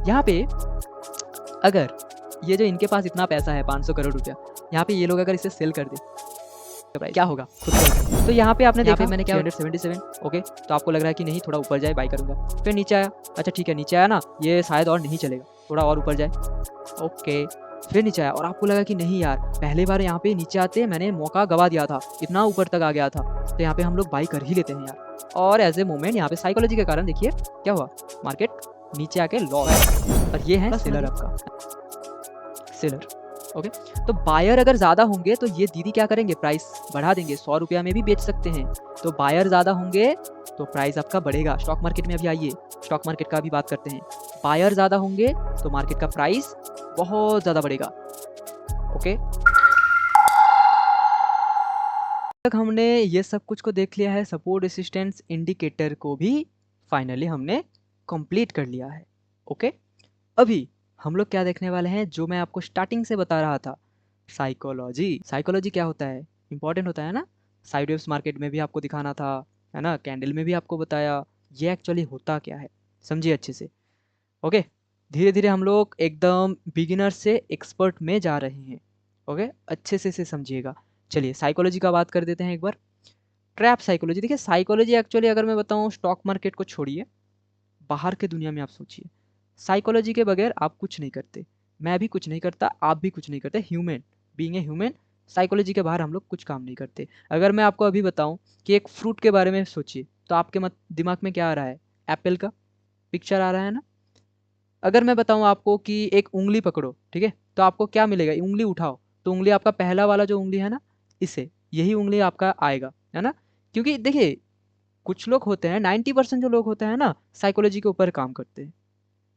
यहाँ पे अगर ये जो इनके पास इतना पैसा है 500 करोड़ रुपया, यहाँ पे ये लोग अगर इसे सेल कर दे तो क्या होगा खुद सोचो। तो यहाँ पे आपने देखा मैंने क्या 377 ओके, तो आपको लग रहा है कि नहीं थोड़ा ऊपर जाए बाई करूंगा, फिर नीचे आया, अच्छा ठीक है नीचे आया ना, ये शायद और नहीं चलेगा, थोड़ा और ऊपर जाए, ओके फिर नीचे आया और आपको लगा कि नहीं यार पहले बार यहाँ पे नीचे आते मैंने मौका गवा दिया था, इतना ऊपर तक आ गया था, तो यहाँ पे हम लोग बाई कर ही लेते हैं यार। और एज ए मोमेंट यहाँ पे साइकोलॉजी के कारण देखिए क्या हुआ, मार्केट नीचे आके लॉस, और ये है सेलर आपका, सेलर ओके। तो बायर अगर ज़्यादा होंगे तो ये दीदी क्या करेंगे, प्राइस बढ़ा देंगे, 100 रुपया में भी बेच सकते हैं। तो बायर ज़्यादा होंगे तो प्राइस आपका बढ़ेगा। स्टॉक मार्केट में अभी आइए, स्टॉक मार्केट का भी बात करते हैं। बायर ज़्यादा होंगे तो मार्केट का प्राइस बहुत ज़्यादा बढ़ेगा, ओके। तक हमने ये सब कुछ को देख लिया है, सपोर्ट रेसिस्टेंस इंडिकेटर को भी फाइनली हमने कंप्लीट कर लिया है, ओके। अभी हम लोग क्या देखने वाले हैं, जो मैं आपको स्टार्टिंग से बता रहा था, साइकोलॉजी। साइकोलॉजी क्या होता है, इंपॉर्टेंट होता है ना। साइडवेव्स मार्केट में भी आपको दिखाना था, है ना, कैंडल में भी आपको बताया ये एक्चुअली होता क्या है, समझिए अच्छे से, ओके। धीरे धीरे हम लोग एकदम बिगिनर से एक्सपर्ट में जा रहे हैं, ओके, अच्छे से समझिएगा। चलिए साइकोलॉजी का बात कर देते हैं एक बार। ट्रैप साइकोलॉजी, देखिए साइकोलॉजी एक्चुअली अगर मैं बताऊँ, स्टॉक मार्केट को छोड़िए, बाहर के दुनिया में आप सोचिए, साइकोलॉजी के बगैर आप कुछ नहीं करते, मैं भी कुछ नहीं करता, आप भी कुछ नहीं करते। Human being a human, psychology के बाहर हम लोग कुछ काम नहीं करते। अगर मैं आपको अभी बताऊं कि एक फ्रूट के बारे में सोचिए, तो आपके दिमाग में क्या आ रहा है, एप्पल का पिक्चर आ रहा है ना। अगर मैं बताऊं आपको कि एक उंगली पकड़ो, ठीक है, तो आपको क्या मिलेगा, उंगली उठाओ, तो उंगली आपका पहला वाला जो उंगली है ना, इसे यही उंगली आपका आएगा, है ना। क्योंकि देखिए कुछ लोग होते हैं, 90% जो लोग होते हैं ना, साइकोलॉजी के ऊपर काम करते हैं,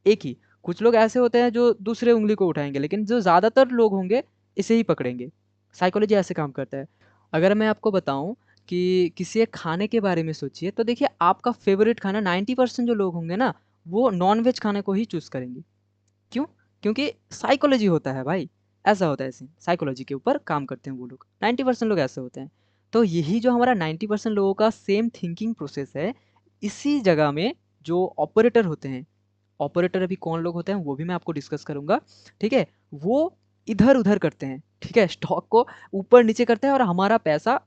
एक ही। कुछ लोग ऐसे होते हैं जो दूसरे उंगली को उठाएंगे, लेकिन जो ज़्यादातर लोग होंगे इसे ही पकड़ेंगे। साइकोलॉजी ऐसे काम करता है। अगर मैं आपको बताऊं कि किसी एक खाने के बारे में सोचिए, तो देखिए आपका फेवरेट खाना 90% जो लोग होंगे ना, वो नॉन वेज खाने को ही चूज़ करेंगे। क्यों? क्योंकि साइकोलॉजी होता है भाई, ऐसा होता है, सीन साइकोलॉजी के ऊपर काम करते हैं वो लोग, 90% लोग ऐसे होते हैं। तो यही जो हमारा 90% लोगों का सेम थिंकिंग प्रोसेस है, इसी जगह में जो ऑपरेटर होते हैं, ऑपरेटर अभी कौन लोग होते हैं वो भी मैं आपको डिस्कस करूंगा, ठीक है। वो इधर उधर करते हैं, ठीक है, स्टॉक को ऊपर नीचे करते हैं और हमारा पैसा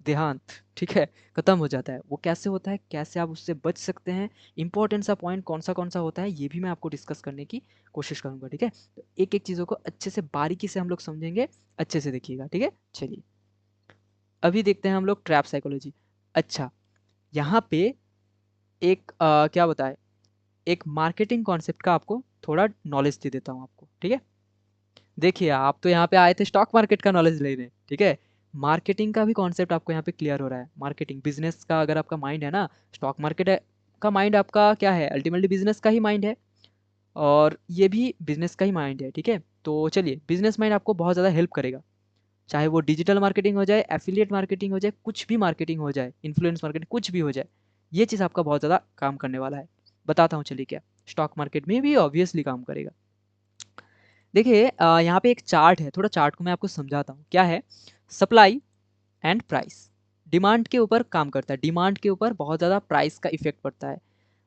देहांत, ठीक है, खत्म हो जाता है। वो कैसे होता है, कैसे आप उससे बच सकते हैं, इंपॉर्टेंट सा पॉइंट कौन सा होता है, ये भी मैं आपको डिस्कस करने की कोशिश करूंगा, ठीक है। तो एक एक चीज़ों को अच्छे से बारीकी से हम लोग समझेंगे, अच्छे से देखिएगा, ठीक है। चलिए अभी देखते हैं हम लोग ट्रैप साइकोलॉजी। अच्छा, यहाँ पे एक क्या बताए, एक मार्केटिंग कॉन्सेप्ट का आपको थोड़ा नॉलेज दे देता हूँ आपको, ठीक है। देखिए आप तो यहाँ पे आए थे स्टॉक मार्केट का नॉलेज लेने, ठीक है, मार्केटिंग का भी कॉन्सेप्ट आपको यहाँ पे क्लियर हो रहा है। मार्केटिंग बिजनेस का अगर आपका माइंड है ना, स्टॉक मार्केट का माइंड आपका क्या है, अल्टीमेटली बिजनेस का ही माइंड है, और ये भी बिजनेस का ही माइंड है, ठीक है। तो चलिए बिजनेस माइंड आपको बहुत ज़्यादा हेल्प करेगा, चाहे वो डिजिटल मार्केटिंग हो जाए, एफिलिएट मार्केटिंग हो जाए, कुछ भी मार्केटिंग हो जाए, इन्फ्लुएंस मार्केटिंग कुछ भी हो जाए, ये चीज़ आपका बहुत ज़्यादा काम करने वाला है। बताता हूँ चलिए क्या, स्टॉक मार्केट में भी ऑब्वियसली काम करेगा। देखिए यहाँ पे एक चार्ट है, थोड़ा चार्ट को मैं आपको समझाता हूँ क्या है। सप्लाई एंड प्राइस, डिमांड के ऊपर काम करता है, डिमांड के ऊपर बहुत ज़्यादा प्राइस का इफेक्ट पड़ता है,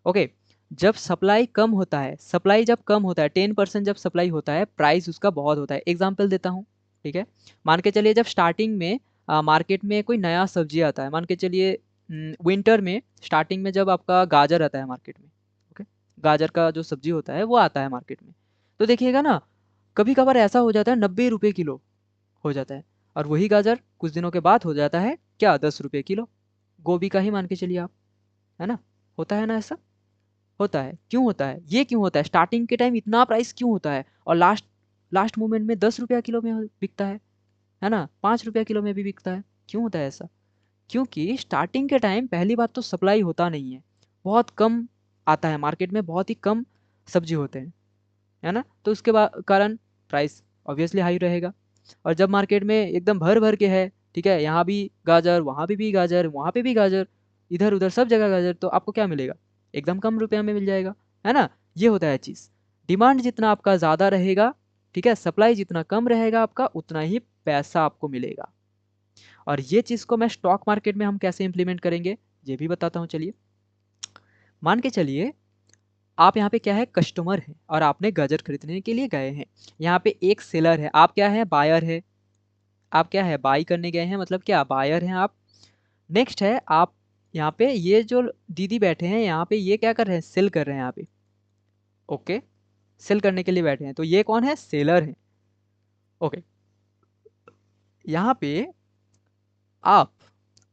ओके। जब सप्लाई कम होता है, सप्लाई जब कम होता है, 10% जब सप्लाई होता है, प्राइस उसका बहुत होता है। एग्जाम्पल देता हूँ, ठीक है। मान के चलिए जब स्टार्टिंग में मार्केट में कोई नया सब्जी आता है, मान के चलिए विंटर में स्टार्टिंग में जब आपका गाजर आता है मार्केट में, ओके, गाजर का जो सब्जी होता है वो आता है मार्केट में, तो देखिएगा ना कभी कभार ऐसा हो जाता है 90 रुपये किलो हो जाता है, और वही गाजर कुछ दिनों के बाद हो जाता है क्या, 10 रुपये किलो। गोभी का ही मान के चलिए आप, है ना, होता है ना ऐसा, होता है। क्यों होता है, ये क्यों होता है, स्टार्टिंग के टाइम इतना प्राइस क्यों होता है, और लास्ट लास्ट मोमेंट में 10 रुपया किलो में बिकता है ना, 5 रुपया किलो में भी बिकता है। क्यों होता है ऐसा, क्योंकि स्टार्टिंग के टाइम पहली बात तो सप्लाई होता नहीं है, बहुत कम आता है मार्केट में, बहुत ही कम सब्जी होते हैं, है ना, तो उसके बाद कारण प्राइस ऑब्वियसली हाई रहेगा। और जब मार्केट में एकदम भर भर के है, ठीक है, यहाँ भी गाजर, वहाँ पे भी गाजर, वहाँ पे भी गाजर, इधर उधर सब जगह गाजर, तो आपको क्या मिलेगा, एकदम कम रुपया में मिल जाएगा, है ना। ये होता है चीज़, डिमांड जितना आपका ज़्यादा रहेगा, ठीक है, सप्लाई जितना कम रहेगा आपका, उतना ही पैसा आपको मिलेगा। और ये चीज़ को मैं स्टॉक मार्केट में हम कैसे इंप्लीमेंट करेंगे, ये भी बताता हूँ चलिए। मान के चलिए आप यहाँ पे क्या है, कस्टमर हैं और आपने गाजर खरीदने के लिए गए हैं। यहाँ पे एक सेलर है, आप क्या है, बायर है। आप क्या है, बाई करने गए हैं, मतलब क्या, बायर हैं आप। नेक्स्ट है आप यहाँ पे, ये जो दीदी बैठे हैं यहाँ पे, ये क्या कर रहे हैं, सेल कर रहे हैं यहाँ पे। ओके, सेल करने के लिए बैठे हैं, तो ये कौन है, सेलर है। ओके, यहाँ पे आप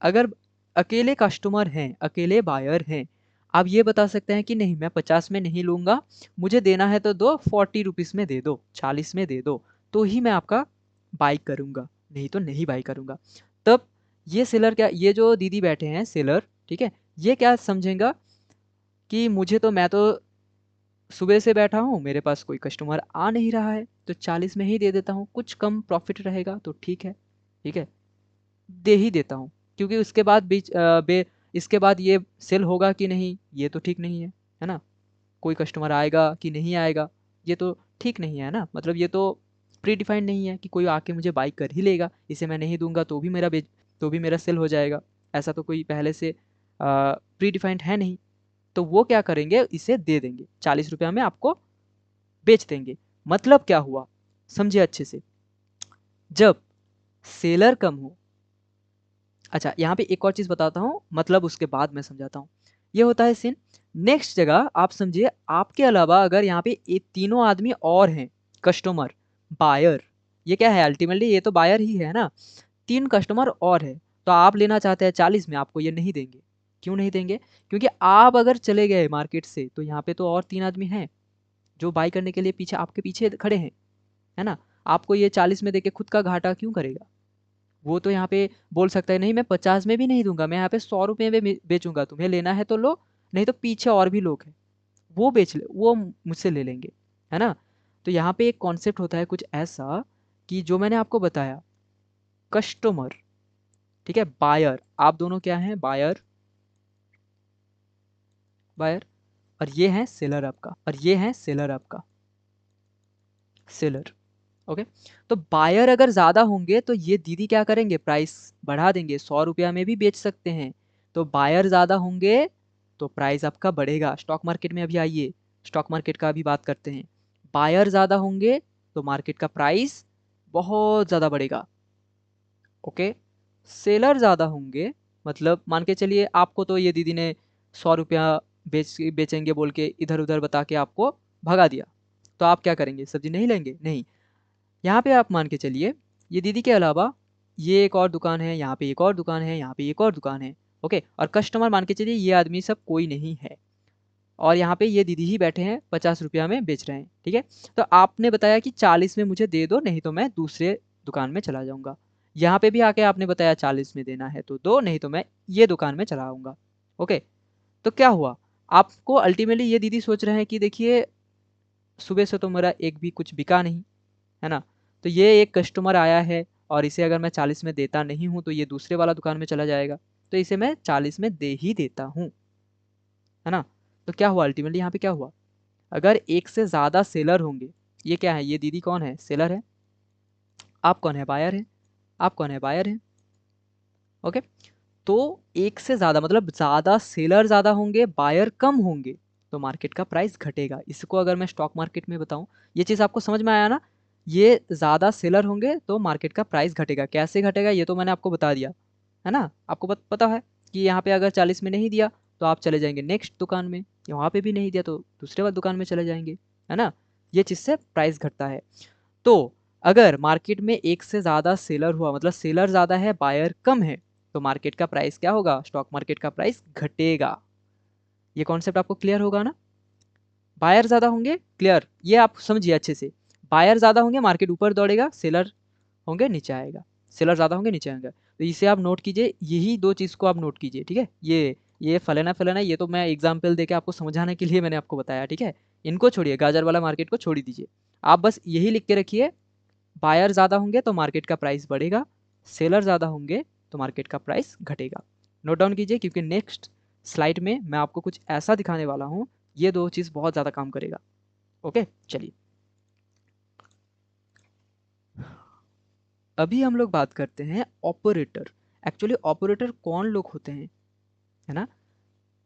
अगर अकेले कस्टमर हैं, अकेले बायर हैं, आप ये बता सकते हैं कि नहीं मैं 50 में नहीं लूँगा, मुझे देना है तो दो, 40 रुपीज़ में दे दो, 40 में दे दो, तो ही मैं आपका बाई करूँगा, नहीं तो नहीं बाई करूँगा। तब ये सेलर क्या, ये जो दीदी बैठे हैं सेलर, ठीक है, ये क्या समझेगा कि मुझे तो, मैं तो सुबह से बैठा हूँ, मेरे पास कोई कस्टमर आ नहीं रहा है, तो 40 में ही दे देता हूँ, कुछ कम प्रॉफिट रहेगा तो ठीक है, ठीक है, दे ही देता हूँ। क्योंकि उसके बाद इसके बाद ये सेल होगा कि नहीं, ये तो ठीक नहीं है ना। कोई कस्टमर आएगा कि नहीं आएगा, ये तो ठीक नहीं है ना। मतलब ये तो प्री डिफाइंड नहीं है कि कोई आके मुझे बाई कर ही लेगा, इसे मैं नहीं दूंगा तो भी मेरा सेल हो जाएगा, ऐसा तो कोई पहले से प्री डिफाइंड है नहीं। तो वो क्या करेंगे, इसे दे देंगे, 40 रुपया में आपको बेच देंगे। मतलब क्या हुआ, समझे अच्छे से। जब सेलर कम हो, अच्छा यहाँ पे एक और चीज़ बताता हूँ, मतलब उसके बाद मैं समझाता हूँ। ये होता है सीन। नेक्स्ट जगह आप समझिए, आपके अलावा अगर यहाँ पे ये तीनों आदमी और हैं, कस्टमर, बायर, ये क्या है अल्टीमेटली, ये तो बायर ही है ना। 3 कस्टमर और है, तो आप लेना चाहते हैं 40 में, आपको ये नहीं देंगे। क्यों नहीं देंगे, क्योंकि आप अगर चले गए मार्केट से तो यहाँ पे तो और 3 आदमी हैं जो बाई करने के लिए पीछे, आपके पीछे खड़े हैं, है ना। आपको ये 40 में देके खुद का घाटा क्यों करेगा। वो तो यहाँ पे बोल सकता है नहीं मैं 50 में भी नहीं दूंगा, मैं यहाँ पे 100 रुपये में बेचूंगा, तुम्हें लेना है तो लो, नहीं तो पीछे और भी लोग हैं, वो बेच ले, वो मुझसे ले लेंगे, है ना। तो यहाँ पे एक कॉन्सेप्ट होता है कुछ ऐसा, कि जो मैंने आपको बताया, कस्टमर, ठीक है, बायर, आप दोनों क्या हैं, बायर, बायर, और ये है सेलर आपका, और ये है सेलर आपका, सेलर। ओके, तो बायर अगर ज़्यादा होंगे तो ये दीदी क्या करेंगे, प्राइस बढ़ा देंगे, 100 रुपया में भी बेच सकते हैं। तो बायर ज़्यादा होंगे तो प्राइस आपका बढ़ेगा। स्टॉक मार्केट में अभी आइए, स्टॉक मार्केट का अभी बात करते हैं। बायर ज़्यादा होंगे तो मार्केट का प्राइस बहुत ज़्यादा बढ़ेगा। ओके, सेलर ज़्यादा होंगे, मतलब मान के चलिए आपको तो ये दीदी ने 100 रुपया बेचेंगे बोल के इधर उधर बता के आपको भगा दिया, तो आप क्या करेंगे, सब्जी नहीं लेंगे, नहीं। यहाँ पे आप मान के चलिए, ये दीदी के अलावा ये एक और दुकान है, यहाँ पे एक और दुकान है, यहाँ पे एक और दुकान है। ओके, और कस्टमर मान के चलिए ये आदमी सब कोई नहीं है, और यहाँ पे ये दीदी ही बैठे हैं 50 रुपया में बेच रहे हैं, ठीक है। तो आपने बताया कि 40 में मुझे दे दो, नहीं तो मैं दूसरे दुकान में चला जाऊँगा। यहाँ पे भी आके आपने बताया 40 में देना है तो दो, नहीं तो मैं ये दुकान में चला आऊँगा। ओके, तो क्या हुआ, आपको अल्टीमेटली ये दीदी सोच रहे हैं कि देखिए सुबह से तो मेरा एक भी कुछ बिका नहीं, है ना। तो ये एक कस्टमर आया है और इसे अगर मैं 40 में देता नहीं हूँ तो ये दूसरे वाला दुकान में चला जाएगा, तो इसे मैं 40 में दे ही देता हूँ, है ना। तो क्या हुआ अल्टीमेटली, यहाँ पे क्या हुआ, अगर एक से ज़्यादा सेलर होंगे, ये क्या है, ये दीदी कौन है, सेलर है, आप कौन है, बायर है, आप कौन है, बायर है। ओके, तो एक से ज़्यादा मतलब ज़्यादा सेलर ज़्यादा होंगे, बायर कम होंगे, तो मार्केट का प्राइस घटेगा। इसको अगर मैं स्टॉक मार्केट में बताऊं, ये चीज़ आपको समझ में आया ना। ये ज़्यादा सेलर होंगे तो मार्केट का प्राइस घटेगा, कैसे घटेगा ये तो मैंने आपको बता दिया, है ना। आपको पता है कि यहाँ पे अगर 40 में नहीं दिया तो आप चले जाएंगे नेक्स्ट दुकान में, वहाँ पे भी नहीं दिया तो दूसरे वाले दुकान में चले जाएंगे, है ना। ये चीज़ से प्राइस घटता है। तो अगर मार्केट में एक से ज़्यादा सेलर हुआ, मतलब सेलर ज़्यादा है बायर कम है, तो मार्केट का प्राइस क्या होगा, स्टॉक मार्केट का प्राइस घटेगा। ये कॉन्सेप्ट आपको क्लियर होगा ना। बायर ज़्यादा होंगे, क्लियर, ये आप समझिए अच्छे से। बायर ज़्यादा होंगे मार्केट ऊपर दौड़ेगा, सेलर होंगे नीचे आएगा, सेलर ज़्यादा होंगे नीचे आएगा। तो इसे आप नोट कीजिए, यही दो चीज़ को आप नोट कीजिए, ठीक है। ये फलाना फलाना ये तो मैं एग्जाम्पल देके आपको समझाने के लिए मैंने आपको बताया, ठीक है। इनको छोड़िए, गाजर वाला मार्केट को छोड़ ही दीजिए, आप बस यही लिख के रखिए, बायर ज़्यादा होंगे तो मार्केट का प्राइस बढ़ेगा, सेलर ज़्यादा होंगे तो मार्केट का प्राइस घटेगा। नोट डाउन कीजिए, क्योंकि नेक्स्ट स्लाइड में मैं आपको कुछ ऐसा दिखाने वाला हूँ, ये दो चीज़ बहुत ज़्यादा काम करेगा। ओके, चलिए अभी हम लोग बात करते हैं ऑपरेटर। एक्चुअली ऑपरेटर कौन लोग होते हैं, है ना।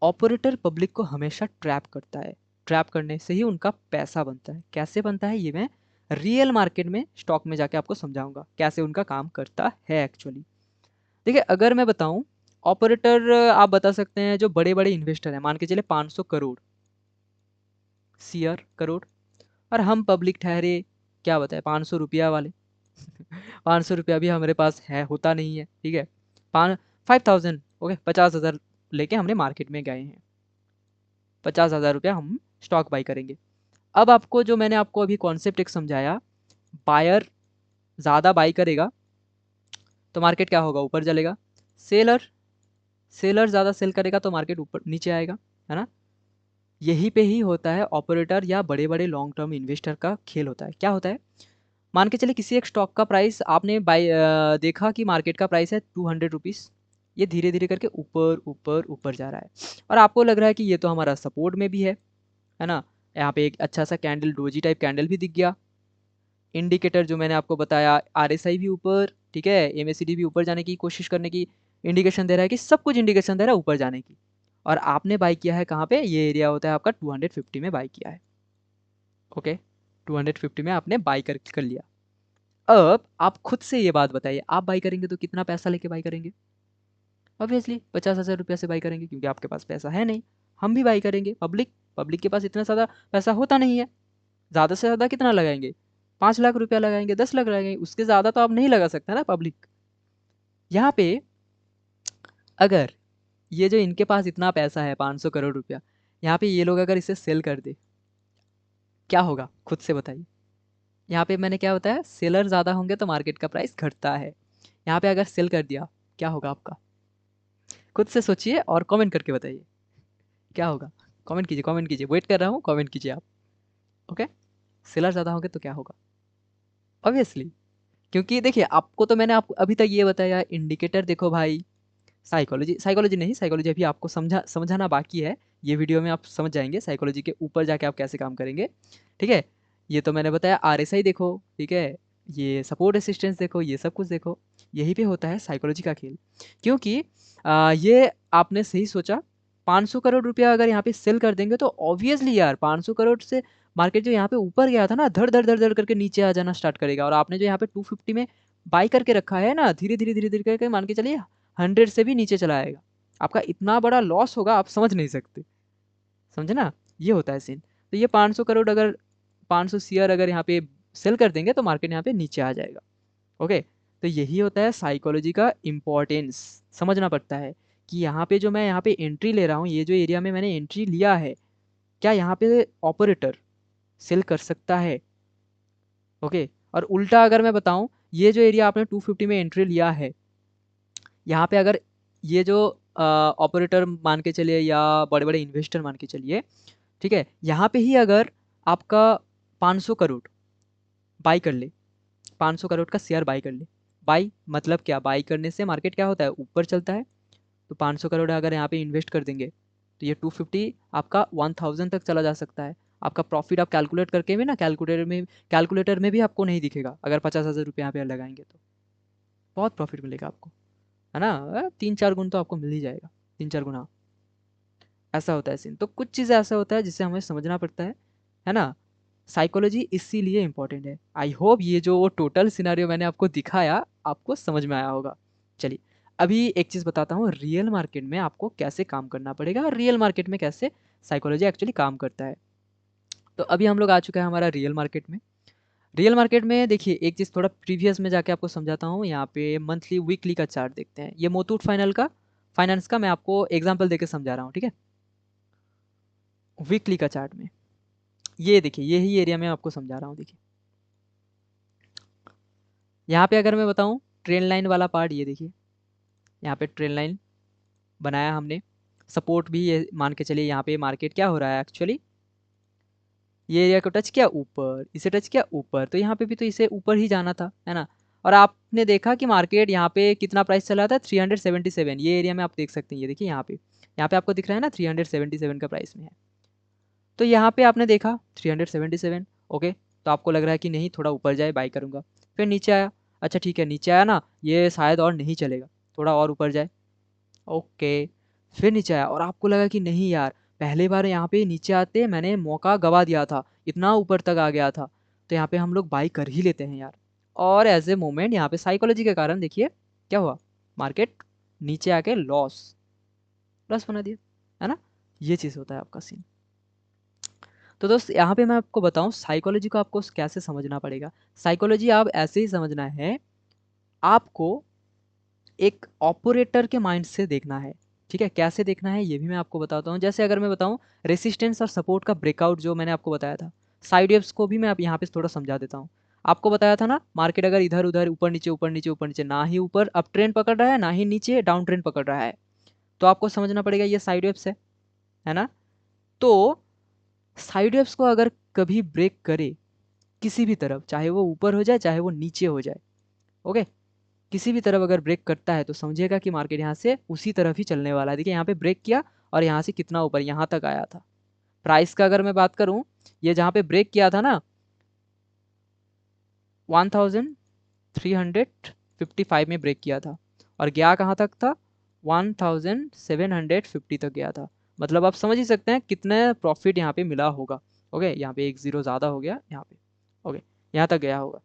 ऑपरेटर पब्लिक को हमेशा ट्रैप करता है, ट्रैप करने से ही उनका पैसा बनता है। कैसे बनता है ये मैं रियल मार्केट में स्टॉक में जाके आपको समझाऊंगा कैसे उनका काम करता है एक्चुअली। देखिए अगर मैं बताऊं ऑपरेटर आप बता सकते हैं जो बड़े बड़े इन्वेस्टर हैं, मान के चले 500 करोड़ सीआर करोड़, और हम पब्लिक ठहरे क्या बताए 500 रुपया वाले 500 रुपया भी हमारे पास है होता नहीं है, ठीक है। 5000 ओके 50,000 लेके हमने मार्केट में गए हैं, 50,000 रुपया हम स्टॉक बाई करेंगे। अब आपको जो मैंने आपको अभी कॉन्सेप्ट एक समझाया, बायर ज़्यादा बाई करेगा तो मार्केट क्या होगा, ऊपर चलेगा। सेलर सेलर ज़्यादा सेल करेगा तो मार्केट ऊपर नीचे आएगा, है ना। यही पे ही होता है ऑपरेटर या बड़े बड़े लॉन्ग टर्म इन्वेस्टर का खेल होता है। क्या होता है, मान के चले किसी एक स्टॉक का प्राइस आपने देखा कि मार्केट का प्राइस है 200 रुपीज़, ये धीरे धीरे करके ऊपर ऊपर ऊपर जा रहा है और आपको लग रहा है कि ये तो हमारा सपोर्ट में भी है ना। यहाँ पे एक अच्छा सा कैंडल डोजी टाइप कैंडल भी दिख गया। इंडिकेटर जो मैंने आपको बताया आरएसआई भी ऊपर, ठीक है, एमएसीडी भी ऊपर जाने की कोशिश करने की इंडिकेशन दे रहा है कि सब कुछ इंडिकेशन दे रहा है ऊपर जाने की। और आपने बाई किया है कहाँ पे, ये एरिया होता है आपका 250 में बाई किया है। ओके 250 में आपने बाई कर लिया। अब आप खुद से ये बात बताइए, आप बाई करेंगे तो कितना पैसा लेके बाई करेंगे। ऑब्वियसली 50,000 रुपया से बाई करेंगे क्योंकि आपके पास पैसा है नहीं। हम भी बाई करेंगे, पब्लिक पब्लिक के पास इतना ज़्यादा पैसा होता नहीं है। ज़्यादा से ज़्यादा कितना लगाएंगे, 5 लाख रुपया लगाएंगे, 10 लाख लगाएंगे, उसके ज़्यादा तो आप नहीं लगा सकते ना पब्लिक। यहाँ पे अगर ये जो इनके पास इतना पैसा है 500 करोड़ रुपया, यहाँ पे ये लोग अगर इसे सेल कर दे क्या होगा, खुद से बताइए। यहाँ पे मैंने क्या बताया, सेलर ज़्यादा होंगे तो मार्केट का प्राइस घटता है। यहाँ पे अगर सेल कर दिया क्या होगा आपका, खुद से सोचिए और कमेंट करके बताइए क्या होगा। कमेंट कीजिए, वेट कर रहा हूँ, कमेंट कीजिए आप। ओके सेलर ज़्यादा होंगे तो क्या होगा, ऑब्वियसली, क्योंकि देखिए आपको तो मैंने आपको अभी तक ये बताया इंडिकेटर देखो भाई, साइकोलॉजी साइकोलॉजी नहीं, साइकोलॉजी अभी आपको समझाना बाकी है। ये वीडियो में आप समझ जाएंगे साइकोलॉजी के ऊपर जाके आप कैसे काम करेंगे, ठीक है। ये तो मैंने बताया आरएसआई देखो, ठीक है, ये सपोर्ट रेसिस्टेंस देखो, ये सब कुछ देखो, यही पे होता है साइकोलॉजी का खेल। क्योंकि ये आपने सही सोचा, 500 करोड़ रुपया अगर यहाँ पे सेल कर देंगे तो ऑब्वियसली यार 500 करोड़ से मार्केट जो यहाँ पे ऊपर गया था ना, धड़ धड़ धड़ धड़ करके नीचे आ जाना स्टार्ट करेगा। और आपने जो यहाँ पे 250 में बाई करके रखा है ना, धीरे धीरे धीरे धीरे करके मान के चलिए 100 से भी नीचे चला आएगा। आपका इतना बड़ा लॉस होगा आप समझ नहीं सकते, समझे ना, ये होता है सीन। तो ये 500 करोड़ अगर 500 शेयर अगर यहाँ पे सेल कर देंगे तो मार्केट यहाँ पे नीचे आ जाएगा। ओके तो यही होता है साइकोलॉजी का इम्पोर्टेंस, समझना पड़ता है कि यहाँ पे जो मैं यहाँ पे एंट्री ले रहा हूँ, ये जो एरिया में मैंने एंट्री लिया है, क्या यहाँ पे ऑपरेटर सेल कर सकता है। ओके और उल्टा अगर मैं बताऊं, ये जो एरिया आपने 250 में एंट्री लिया है, यहाँ पे अगर ये जो ऑपरेटर मान के चलिए या बड़े बड़े इन्वेस्टर मान के चलिए, ठीक है, यहाँ पे ही अगर आपका 500 करोड़ बाई कर ले, 500 करोड़ का शेयर बाई कर ले, बाई मतलब क्या, बाई करने से मार्केट क्या होता है, ऊपर चलता है। तो 500 करोड़ अगर यहाँ पे इन्वेस्ट कर देंगे तो ये 250 आपका 1000 तक चला जा सकता है। आपका प्रॉफिट आप कैलकुलेट करके भी ना, कैलकुलेटर में भी आपको नहीं दिखेगा। अगर 50,000 रुपये यहाँ पे लगाएंगे तो बहुत प्रॉफिट मिलेगा आपको, है ना। 3-4 गुण तो आपको मिल ही जाएगा, 3-4 गुना, ऐसा होता है सीन। तो कुछ चीज़ें ऐसा होता है जिससे हमें समझना पड़ता है ना। साइकोलॉजी इसीलिए इम्पोर्टेंट है। आई होप ये जो टोटल सिनारियो मैंने आपको दिखाया आपको समझ में आया होगा। चलिए अभी एक चीज़ बताता हूँ, रियल मार्केट में आपको कैसे काम करना पड़ेगा और रियल मार्केट में कैसे साइकोलॉजी एक्चुअली काम करता है। तो अभी हम लोग आ चुका है हमारा रियल मार्केट में। रियल मार्केट में देखिए एक चीज़ थोड़ा प्रीवियस में जाके आपको समझाता हूँ। यहाँ पे मंथली वीकली का चार्ट देखते हैं। ये मुथूट फाइनेंस का मैं आपको एग्जाम्पल देके समझा रहा हूँ, ठीक है। वीकली का चार्ट में ये देखिए, यही एरिया में आपको समझा रहा हूँ। देखिए यहाँ पे अगर मैं बताऊँ ट्रेन लाइन वाला पार्ट, ये देखिए यहाँ पे ट्रेन लाइन बनाया हमने, सपोर्ट भी ये मान के चलिए। यहाँ पे मार्केट क्या हो रहा है एक्चुअली, ये एरिया को टच किया ऊपर, इसे टच किया ऊपर, तो यहाँ पे भी तो इसे ऊपर ही जाना था, है ना। और आपने देखा कि मार्केट यहाँ पे कितना प्राइस चला था, 377। ये एरिया में आप देख सकते हैं, ये देखिए यहाँ पे आपको दिख रहा है ना 377 का प्राइस में है। तो यहाँ पे आपने देखा 377, ओके, तो आपको लग रहा है कि नहीं थोड़ा ऊपर जाए बाई करूँगा। फिर नीचे आया, अच्छा ठीक है नीचे आया ना, ये शायद और नहीं चलेगा, थोड़ा और ऊपर जाए, ओके। फिर नीचे आया और आपको लगा कि नहीं यार पहले बार यहाँ पे नीचे आते मैंने मौका गवा दिया था, इतना ऊपर तक आ गया था, तो यहाँ पे हम लोग बाई कर ही लेते हैं यार। और एज ए मोमेंट यहाँ पे साइकोलॉजी के कारण देखिए क्या हुआ, मार्केट नीचे आके लॉस प्लस बना दिया, है ना। ये चीज़ होता है आपका सीन। तो दोस्त यहाँ पे मैं आपको बताऊँ साइकोलॉजी को आपको कैसे समझना पड़ेगा। साइकोलॉजी आप ऐसे ही समझना है, आपको एक ऑपरेटर के माइंड से देखना है, ठीक है। कैसे देखना है ये भी मैं आपको बताता हूँ। जैसे अगर मैं बताऊँ रेसिस्टेंस और सपोर्ट का ब्रेकआउट जो मैंने आपको बताया था, साइड वेव्स को भी मैं आप यहाँ पे थोड़ा समझा देता हूँ। आपको बताया था ना, मार्केट अगर इधर उधर ऊपर नीचे ऊपर नीचे ऊपर नीचे, ना ही ऊपर अप ट्रेंड पकड़ रहा है ना ही नीचे डाउन ट्रेंड पकड़ रहा है, तो आपको समझना पड़ेगा ये साइड वेव्स है ना। तो साइड वेव्स को अगर कभी ब्रेक करे किसी भी तरफ, चाहे वो ऊपर हो जाए चाहे वो नीचे हो जाए, ओके, किसी भी तरफ अगर ब्रेक करता है तो समझिएगा कि मार्केट यहाँ से उसी तरफ ही चलने वाला है। देखिए यहाँ पे ब्रेक किया और यहाँ से कितना ऊपर यहाँ तक आया था। प्राइस का अगर मैं बात करूँ, ये जहाँ पे ब्रेक किया था ना 1355 में ब्रेक किया था और गया कहाँ तक था, 1750 तक गया था। मतलब आप समझ ही सकते हैं कितने प्रॉफिट यहाँ पे मिला होगा। ओके, यहाँ पे एक जीरो ज़्यादा हो गया यहाँ पे, ओके, यहाँ तक गया होगा।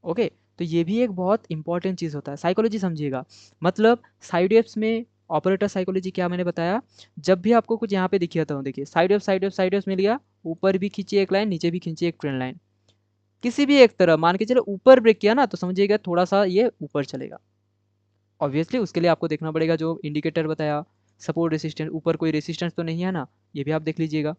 ओके, तो ये भी एक बहुत इंपॉर्टेंट चीज़ होता है, साइकोलॉजी समझिएगा। मतलब साइड वेव्स में ऑपरेटर साइकोलॉजी क्या मैंने बताया, जब भी आपको कुछ यहाँ पे दिखिए तो देखिए side wave side wave side waves मिल गया, ऊपर भी खींचिए एक लाइन नीचे भी खींचिए एक ट्रेंड लाइन, किसी भी एक तरह मान के चलो ऊपर ब्रेक किया ना तो समझिएगा थोड़ा सा ये ऊपर चलेगा। ऑब्वियसली उसके लिए आपको देखना पड़ेगा जो इंडिकेटर बताया, सपोर्ट रेसिस्टेंस, ऊपर कोई रेसिस्टेंस तो नहीं है ना, ये भी आप देख लीजिएगा।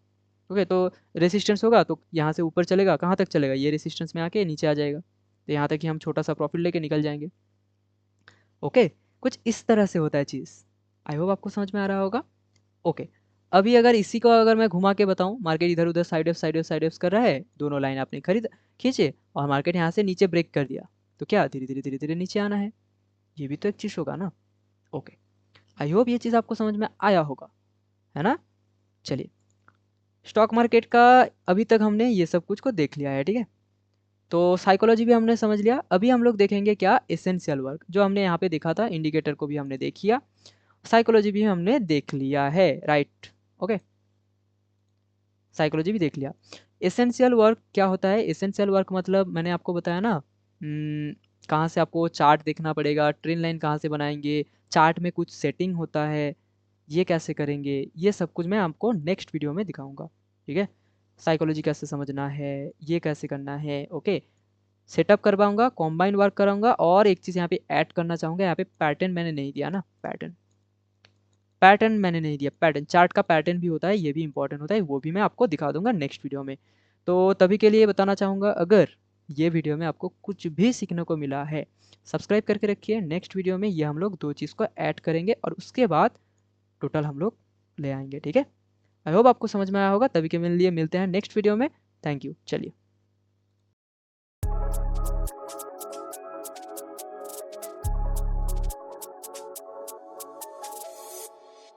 ओके, तो रेसिस्टेंस होगा तो यहाँ से ऊपर चलेगा, कहाँ तक चलेगा, ये रेसिस्टेंस में आके नीचे आ जाएगा, तो यहाँ तक कि हम छोटा सा प्रॉफिट लेके निकल जाएंगे। ओके, कुछ इस तरह से होता है चीज़। आई होप आपको समझ में आ रहा होगा। ओके, अभी अगर इसी को अगर मैं घुमा के बताऊं, मार्केट इधर उधर side wave side wave side waves कर रहा है, दोनों लाइन आपने खरीद खींचे और मार्केट यहाँ से नीचे ब्रेक कर दिया, तो क्या धीरे धीरे धीरे धीरे नीचे आना है, ये भी तो एक चीज़ होगा ना। ओके, आई होप ये चीज़ आपको समझ में आया होगा, है ना। चलिए, स्टॉक मार्केट का अभी तक हमने ये सब कुछ को देख लिया है, ठीक है। तो साइकोलॉजी भी हमने समझ लिया। अभी हम लोग देखेंगे क्या, एसेंशियल वर्क, जो हमने यहाँ पे देखा था, इंडिकेटर को भी हमने देख लिया, साइकोलॉजी भी हमने देख लिया है, राइट। ओके, साइकोलॉजी भी देख लिया। एसेंशियल वर्क क्या होता है, एसेंशियल वर्क मतलब मैंने आपको बताया ना, कहाँ से आपको चार्ट देखना पड़ेगा, ट्रेन लाइन कहाँ से बनाएंगे, चार्ट में कुछ सेटिंग होता है, ये कैसे करेंगे, ये सब कुछ मैं आपको नेक्स्ट वीडियो में दिखाऊंगा, ठीक है। साइकोलॉजी कैसे समझना है, ये कैसे करना है, ओके, सेटअप करवाऊंगा, कॉम्बाइन वर्क कराऊंगा। और एक चीज़ यहाँ पे ऐड करना चाहूँगा, यहाँ पे पैटर्न मैंने नहीं दिया ना, पैटर्न पैटर्न मैंने नहीं दिया, पैटर्न चार्ट का पैटर्न भी होता है, ये भी इंपॉर्टेंट होता है, वो भी मैं आपको दिखा दूंगा नेक्स्ट वीडियो में। तो तभी के लिए बताना चाहूँगा, अगर ये वीडियो में आपको कुछ भी सीखने को मिला है, सब्सक्राइब करके रखिए। नेक्स्ट वीडियो में ये हम लोग दो चीज़ को ऐड करेंगे और उसके बाद टोटल हम लोग ले आएंगे, ठीक है। आई होप आपको समझ में आया होगा। तभी के लिए मिलते हैं नेक्स्ट वीडियो में। थैंक यू, चलिए।